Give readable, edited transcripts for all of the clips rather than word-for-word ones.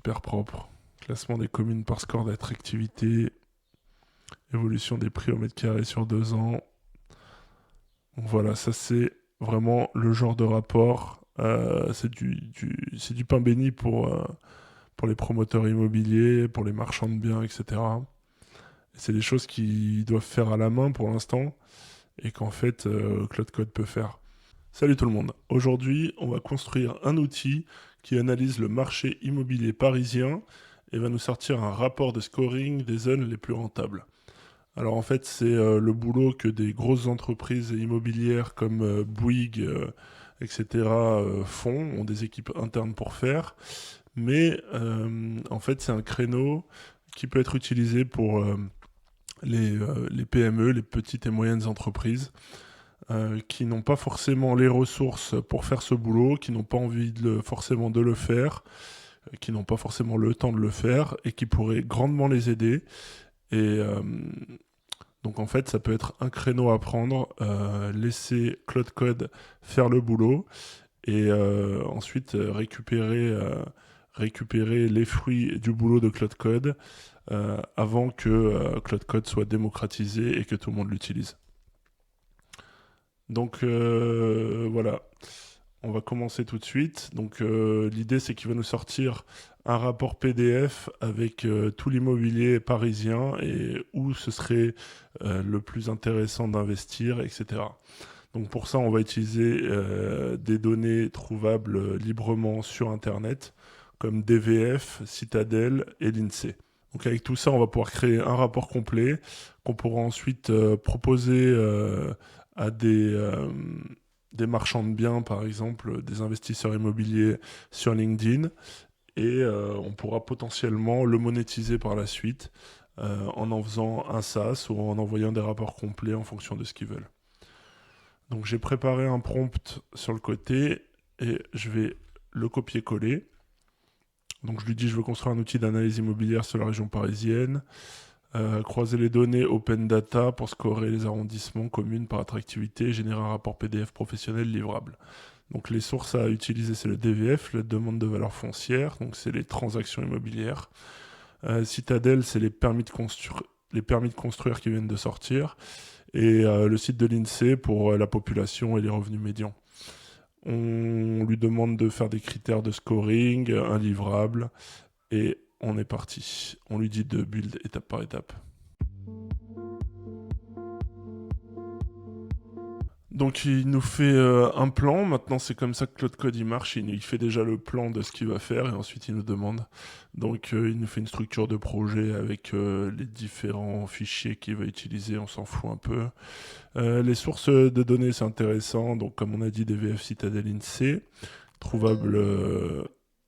super propre. Classement des communes par score d'attractivité. Évolution des prix au mètre carré sur 2 ans. Donc voilà, ça c'est vraiment le genre de rapport. C'est du pain béni pour les promoteurs immobiliers, pour les marchands de biens, etc. Et c'est des choses qu'ils doivent faire à la main pour l'instant et qu'en fait Cloud Code peut faire. Salut tout le monde. Aujourd'hui, on va construire un outil qui analyse le marché immobilier parisien et va nous sortir un rapport de scoring des zones les plus rentables. Alors en fait, c'est le boulot que des grosses entreprises immobilières comme Bouygues, etc. Font, ont des équipes internes pour faire. Mais en fait, c'est un créneau qui peut être utilisé pour les PME, les petites et moyennes entreprises, qui n'ont pas forcément les ressources pour faire ce boulot, qui n'ont pas envie forcément de le faire, qui n'ont pas forcément le temps de le faire, et qui pourraient grandement les aider. Et donc en fait, ça peut être un créneau à prendre, laisser Cloud Code faire le boulot, et ensuite récupérer les fruits du boulot de Cloud Code avant que Cloud Code soit démocratisé et que tout le monde l'utilise. Donc voilà, on va commencer tout de suite. Donc l'idée c'est qu'il va nous sortir un rapport PDF avec tout l'immobilier parisien et où ce serait le plus intéressant d'investir, etc. Donc pour ça, on va utiliser des données trouvables librement sur Internet, comme DVF, Citadel et l'INSEE. Donc avec tout ça, on va pouvoir créer un rapport complet qu'on pourra ensuite proposer à des marchands de biens, par exemple, des investisseurs immobiliers sur LinkedIn. Et on pourra potentiellement le monétiser par la suite en faisant un SaaS ou en envoyant des rapports complets en fonction de ce qu'ils veulent. Donc j'ai préparé un prompt sur le côté et je vais le copier-coller. Donc je lui dis je veux construire un outil d'analyse immobilière sur la région parisienne, croiser les données open data pour scorer les arrondissements communes par attractivité, générer un rapport PDF professionnel livrable. Donc les sources à utiliser c'est le DVF, la demande de valeur foncière, donc c'est les transactions immobilières. Citadel c'est les permis de construire qui viennent de sortir. Et le site de l'INSEE pour la population et les revenus médians. On lui demande de faire des critères de scoring, un livrable, et on est parti. On lui dit de build étape par étape. Donc il nous fait un plan, maintenant c'est comme ça que Cloud Code il marche, il fait déjà le plan de ce qu'il va faire et ensuite il nous demande. Donc il nous fait une structure de projet avec les différents fichiers qu'il va utiliser, on s'en fout un peu. Les sources de données c'est intéressant, donc comme on a dit DVF Citadel INSEE, trouvable,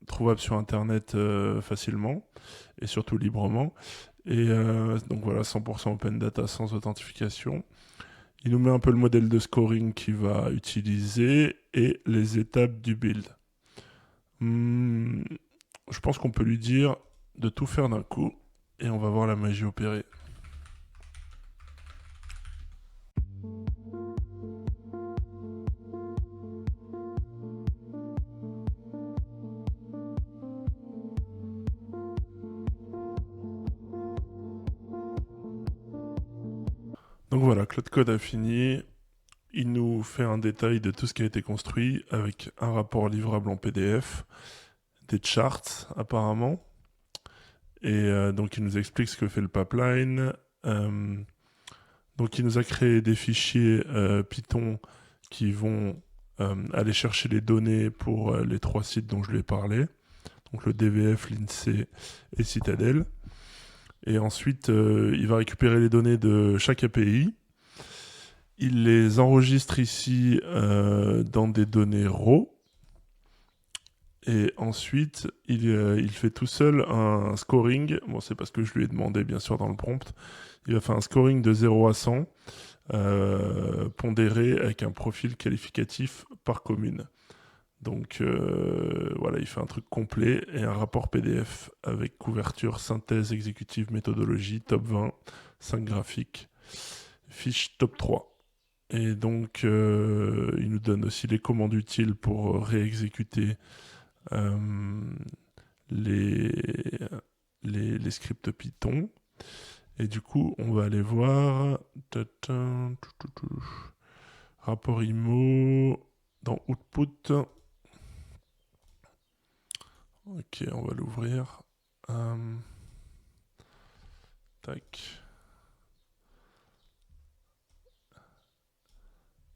trouvable sur internet facilement et surtout librement. Et donc voilà 100% open data sans authentification. Il nous met un peu le modèle de scoring qu'il va utiliser et les étapes du build. Je pense qu'on peut lui dire de tout faire d'un coup et on va voir la magie opérer. Donc voilà, Cloud Code a fini. Il nous fait un détail de tout ce qui a été construit avec un rapport livrable en PDF, des charts apparemment. Et donc il nous explique ce que fait le pipeline. Donc il nous a créé des fichiers Python qui vont aller chercher les données pour les 3 sites dont je lui ai parlé. Donc le DVF, l'INSEE et Citadel. Et ensuite, il va récupérer les données de chaque API. Il les enregistre ici dans des données RAW. Et ensuite, il fait tout seul un scoring. Bon, c'est parce que je lui ai demandé, bien sûr, dans le prompt. Il va faire un scoring de 0 à 100, pondéré avec un profil qualificatif par commune. Donc voilà, il fait un truc complet et un rapport PDF avec couverture, synthèse, exécutive, méthodologie, top 20, 5 graphiques, fiche top 3. Et donc il nous donne aussi les commandes utiles pour réexécuter les, les scripts Python. Et du coup, on va aller voir rapport IMO dans Output. Ok, on va l'ouvrir. Tac.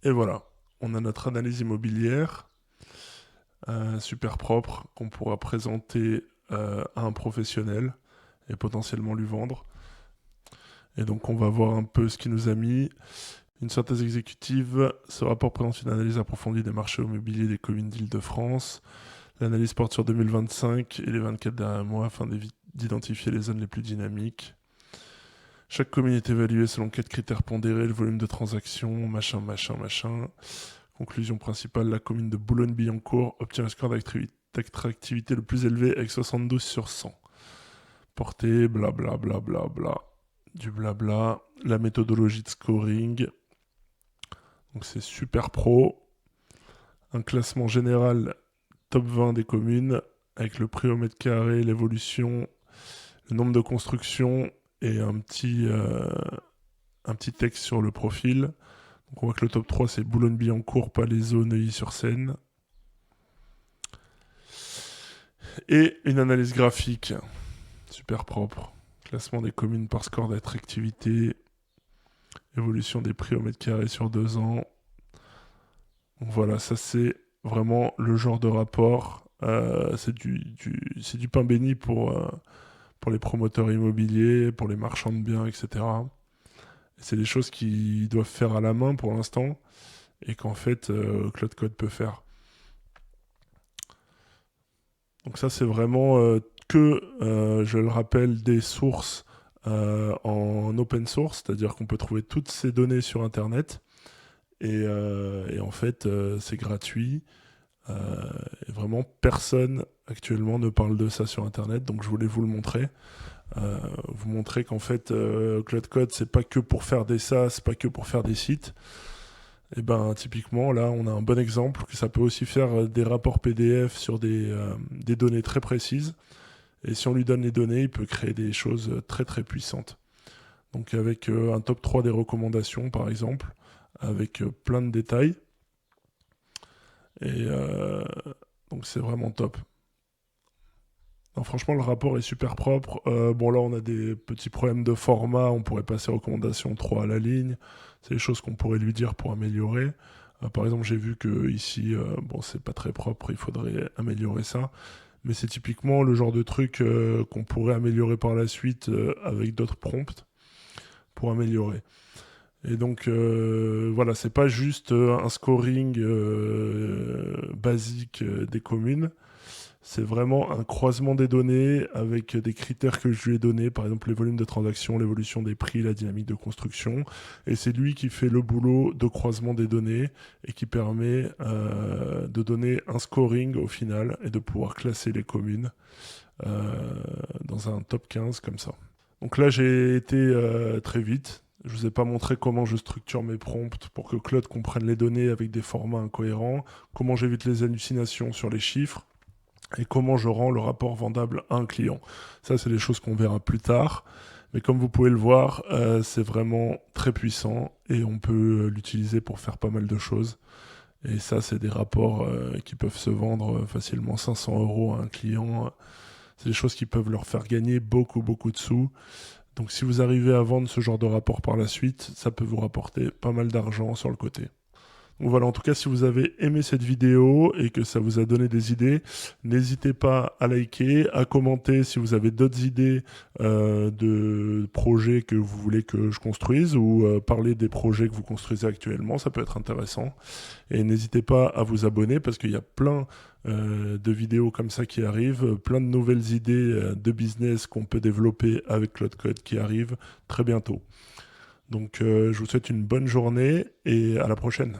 Et voilà, on a notre analyse immobilière, super propre, qu'on pourra présenter à un professionnel et potentiellement lui vendre. Et donc on va voir un peu ce qu'il nous a mis. Une synthèse exécutive, ce rapport présente une analyse approfondie des marchés immobiliers des communes d'Île-de-France. L'analyse porte sur 2025 et les 24 derniers mois afin d'identifier les zones les plus dynamiques. Chaque commune est évaluée selon 4 critères pondérés, le volume de transactions, machin. Conclusion principale, la commune de Boulogne-Billancourt obtient un score d'attractivité le plus élevé avec 72 sur 100. Portée, blablabla. Du blabla. La méthodologie de scoring. Donc c'est super pro. Un classement général top 20 des communes avec le prix au mètre carré, l'évolution, le nombre de constructions et un petit texte sur le profil. Donc on voit que le top 3 c'est Boulogne-Billancourt, Palaiseau, Neuilly-sur-Seine. Et une analyse graphique super propre. Classement des communes par score d'attractivité, évolution des prix au mètre carré sur 2 ans. Donc voilà, ça c'est vraiment le genre de rapport. C'est du pain béni pour les promoteurs immobiliers, pour les marchands de biens, etc. C'est des choses qu'ils doivent faire à la main pour l'instant et qu'en fait Claude Code peut faire. Donc ça c'est vraiment je le rappelle, des sources en open source, c'est-à-dire qu'on peut trouver toutes ces données sur Internet et en fait c'est gratuit. Et vraiment personne actuellement ne parle de ça sur Internet, donc je voulais vous le montrer. Vous montrer qu'en fait Claude Code c'est pas que pour faire des SaaS, c'est pas que pour faire des sites. Et ben typiquement là on a un bon exemple que ça peut aussi faire des rapports PDF sur des données très précises. Et si on lui donne les données, il peut créer des choses très très puissantes. Donc avec un top 3 des recommandations par exemple, avec plein de détails. Et donc c'est vraiment top. Non, franchement, le rapport est super propre. Bon, là, on a des petits problèmes de format. On pourrait passer recommandation 3 à la ligne. C'est des choses qu'on pourrait lui dire pour améliorer. Par exemple, j'ai vu que ici, bon, c'est pas très propre. Il faudrait améliorer ça. Mais c'est typiquement le genre de truc qu'on pourrait améliorer par la suite avec d'autres prompts pour améliorer. Et donc, voilà, c'est pas juste un scoring basique des communes. C'est vraiment un croisement des données avec des critères que je lui ai donnés, par exemple les volumes de transactions, l'évolution des prix, la dynamique de construction. Et c'est lui qui fait le boulot de croisement des données et qui permet de donner un scoring au final et de pouvoir classer les communes dans un top 15 comme ça. Donc là, j'ai été très vite. Je ne vous ai pas montré comment je structure mes prompts pour que Claude comprenne les données avec des formats incohérents, comment j'évite les hallucinations sur les chiffres, et comment je rends le rapport vendable à un client. Ça, c'est des choses qu'on verra plus tard. Mais comme vous pouvez le voir, c'est vraiment très puissant et on peut l'utiliser pour faire pas mal de choses. Et ça, c'est des rapports qui peuvent se vendre facilement 500 € à un client. C'est des choses qui peuvent leur faire gagner beaucoup de sous. Donc si vous arrivez à vendre ce genre de rapport par la suite, ça peut vous rapporter pas mal d'argent sur le côté. Donc voilà, en tout cas, si vous avez aimé cette vidéo et que ça vous a donné des idées, n'hésitez pas à liker, à commenter si vous avez d'autres idées de projets que vous voulez que je construise ou parler des projets que vous construisez actuellement, ça peut être intéressant. Et n'hésitez pas à vous abonner parce qu'il y a plein de vidéos comme ça qui arrivent, plein de nouvelles idées de business qu'on peut développer avec Claude Code qui arrivent très bientôt. Donc je vous souhaite une bonne journée et à la prochaine.